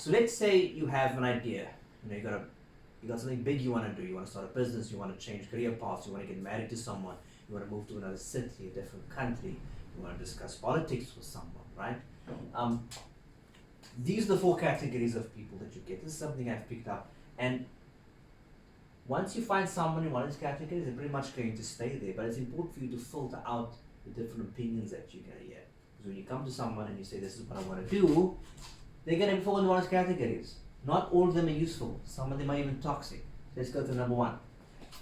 So let's say you have an idea. You got something big you want to do. You want to start a business. You want to change career paths. You want to get married to someone. You want to move to another city, a different country. You want to discuss politics with someone, right? Um, these are the 4 categories of people that you get. This is something I've picked up. And once you find someone in one of these categories, they're pretty much going to stay there. But it's important for you to filter out the different opinions that you're going to hear. Because when you come to someone and you say, this is what I want to do, they're going to fall into one of those categories. Not all of them are useful. Some of them are even toxic. So let's go to number 1.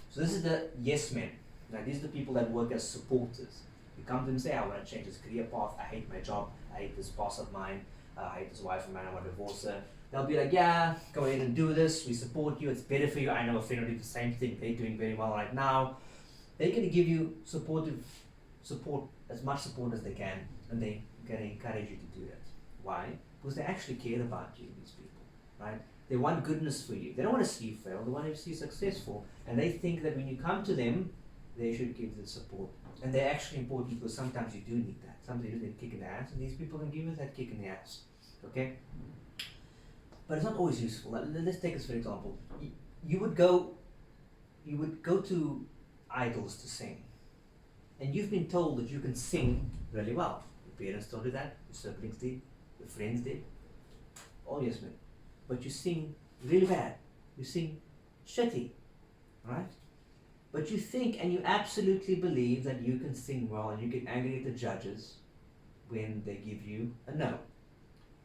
So this is the yes men. Now these are the people that work as supporters. You come to them and say, I want to change this career path. I hate my job. I hate this boss of mine. I hate this wife of mine. I want to divorce her. They'll be like, yeah, go ahead and do this. We support you. It's better for you. I know a friend will do the same thing. They're doing very well right now. They're going to give you support, as much support as they can, and they're going to encourage you to do that. Why? Because they actually care about you, these people, right? They want goodness for you. They don't want to see you fail. They want to see you successful. And they think that when you come to them, they should give the support. And they're actually important because sometimes you do need that. Sometimes you need a kick in the ass, and these people can give you that kick in the ass. Okay? But it's not always useful. Let's take this for example. You would go to idols to sing. And you've been told that you can sing really well. Your parents told you that, your siblings did, your friends did. All yes men. But you sing really bad. You sing shitty. Right? But you think and you absolutely believe that you can sing well, and you get angry at the judges when they give you a no.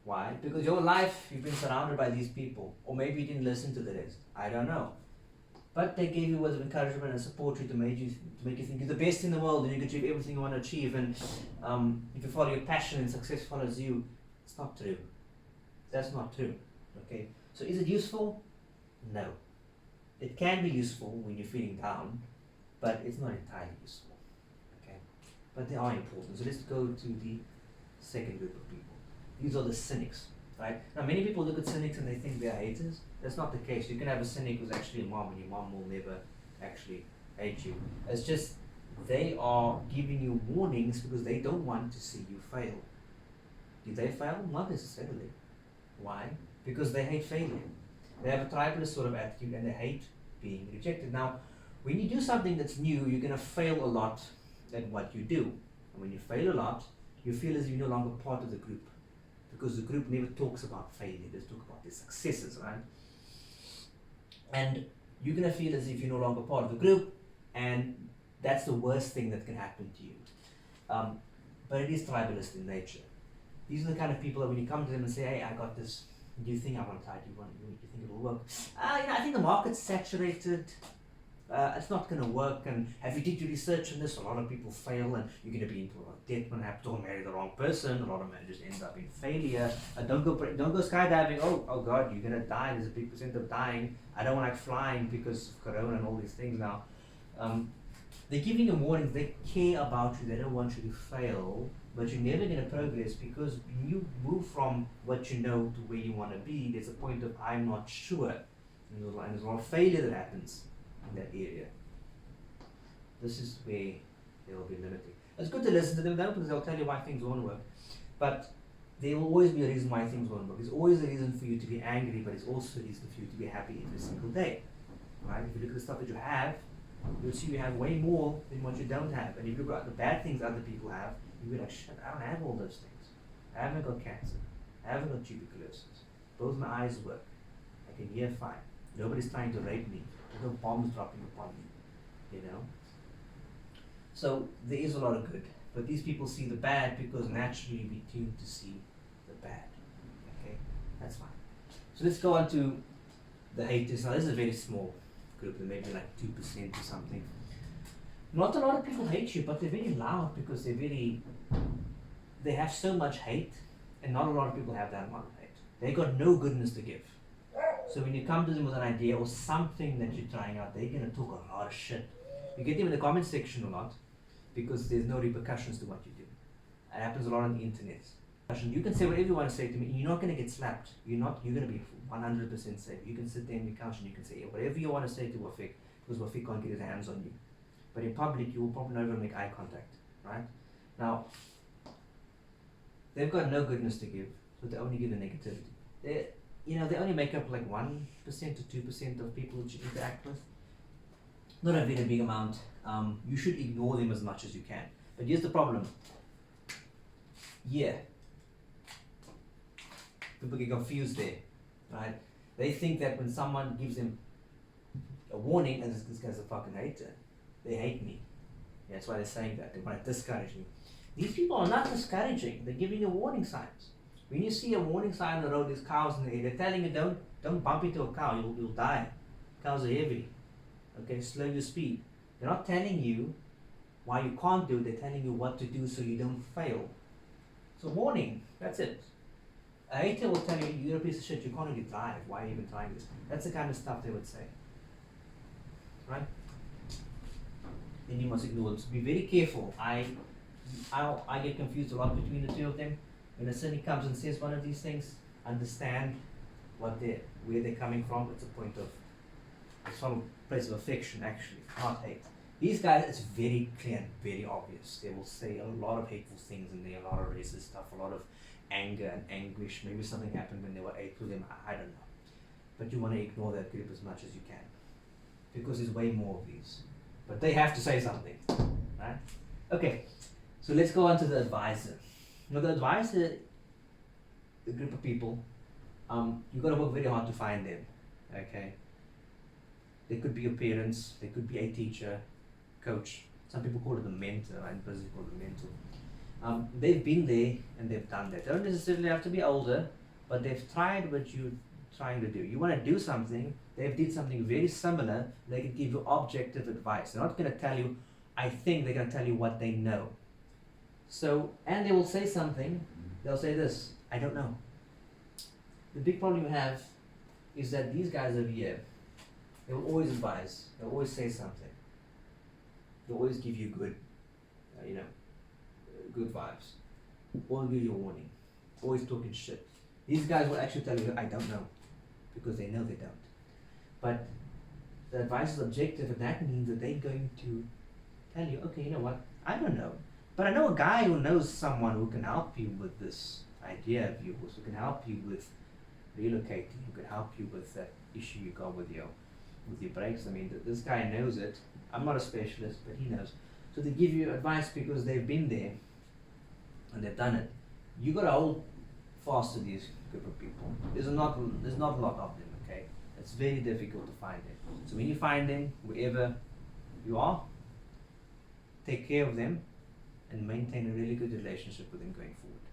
Why? Because your life, you've been surrounded by these people. Or maybe you didn't listen to the rest. I don't know. But they gave you words of encouragement and support you to make you think you're the best in the world and you can achieve everything you want to achieve. And if you follow your passion and success follows you, it's not true. That's not true. Okay? So is it useful? No. It can be useful when you're feeling down, but it's not entirely useful. Okay? But they are important. So let's go to the second group of people. These are the cynics. Right? Now many people look at cynics and they think they're haters. That's not the case. You can have a cynic who's actually a mom, and your mom will never actually hate you. It's just they are giving you warnings because they don't want to see you fail. Did they fail? Not necessarily. Why? Because they hate failure. They have a tribalist sort of attitude and they hate being rejected. Now, when you do something that's new, you're going to fail a lot at what you do. And when you fail a lot, you feel as if you're no longer part of the group. Because the group never talks about failure, they just talk about their successes, right? And you're going to feel as if you're no longer part of the group, and that's the worst thing that can happen to you. But it is tribalist in nature. These are the kind of people that when you come to them and say, hey, I got this new thing I want to try, do you think it will work? I think the market's saturated. It's not going to work, and have you did your research on this? A lot of people fail, and you're going to be into a lot of debt perhaps. Don't marry the wrong person. A lot of marriages end up in failure. Don't go skydiving. Oh God, you're going to die. There's a big percent of dying. I don't like flying because of Corona and all these things now. They're giving you warnings. They care about you. They don't want you to fail, but you're never going to progress because when you move from what you know to where you want to be, there's a point of I'm not sure, and there's a lot of failure that happens in that area. This is where they will be limiting. It's good to listen to them though, because they'll tell you why things won't work. But there will always be a reason why things won't work. There's always a reason for you to be angry, but it's also a reason for you to be happy every single day. Right? If you look at the stuff that you have, you'll see you have way more than what you don't have. And if you look at the bad things other people have, you'll be like, shit, I don't have all those things. I haven't got cancer. I haven't got tuberculosis. Both my eyes work. I can hear fine. Nobody's trying to rape me. There's no bombs dropping upon me, you know. So there is a lot of good, but these people see the bad because naturally we tune to see the bad. Okay, that's fine. So let's go on to the haters. Now this is a very small group, maybe like 2% or something. Not a lot of people hate you, but they're very loud because they have so much hate, and not a lot of people have that amount of hate. They got no goodness to give. So when you come to them with an idea or something that you're trying out, they're going to talk a lot of shit. You get them in the comment section a lot because there's no repercussions to what you do. It happens a lot on the internet. You can say whatever you want to say to me, and you're not going to get slapped. You're going to be 100% safe. You can sit there on your couch and you can say whatever you want to say to Wafik, because Wafik can't get his hands on you. But in public, you will probably never make eye contact, right? Now, they've got no goodness to give, so they only give the negativity. they only make up like 1% to 2% of people that you interact with. Not a very big amount. You should ignore them as much as you can. But here's the problem. Yeah. People get confused there, right? They think that when someone gives them a warning, and this guy's a fucking hater, they hate me. Yeah, that's why they're saying that. They want to discourage me. These people are not discouraging. They're giving you warning signs. When you see a warning sign on the road, there's cows in the air. They're telling you don't bump into a cow. You'll die. Cows are heavy. Okay, slow your speed. They're not telling you why you can't do it. They're telling you what to do so you don't fail. So warning. That's it. A hater will tell you, you're a piece of shit, you can't even drive, why are you even trying this? That's the kind of stuff they would say. Right? Then you must ignore them. So be very careful. I get confused a lot between the two of them. When a cynic comes and says one of these things, understand where they're coming from. It's from a place of affection, actually, not hate. These guys, it's very clear and very obvious. They will say a lot of hateful things in there, a lot of racist stuff, a lot of anger and anguish. Maybe something happened when they were 8 to them, I don't know. But you want to ignore that group as much as you can, because there's way more of these. But they have to say something, right? Okay, so let's go on to the advisor. Now the advisor, the group of people, you've got to work very hard to find them, okay? They could be your parents, they could be a teacher, coach. Some people call it a mentor, I'm busy call it a mentor. They've been there and they've done that. They don't necessarily have to be older, but they've tried what you're trying to do. You want to do something, they've did something very similar, they can give you objective advice. They're not going to tell you, I think, they're going to tell you what they know. So, and they will say something, they'll say this, I don't know. The big problem you have is that these guys over here, they will always advise, they'll always say something. They'll always give you good, good vibes. Always give you a warning. Always talking shit. These guys will actually tell you, I don't know, because they know they don't. But the advice is objective, and that means that they're going to tell you, okay, you know what, I don't know. But I know a guy who knows someone who can help you with this idea of yours, who can help you with relocating, who can help you with that issue you got with your brakes. I mean, this guy knows it. I'm not a specialist, but he knows. So they give you advice because they've been there and they've done it. You got to hold fast to these group of people. There's not a lot of them, okay? It's very difficult to find them. So when you find them, wherever you are, take care of them and maintain a really good relationship with them going forward.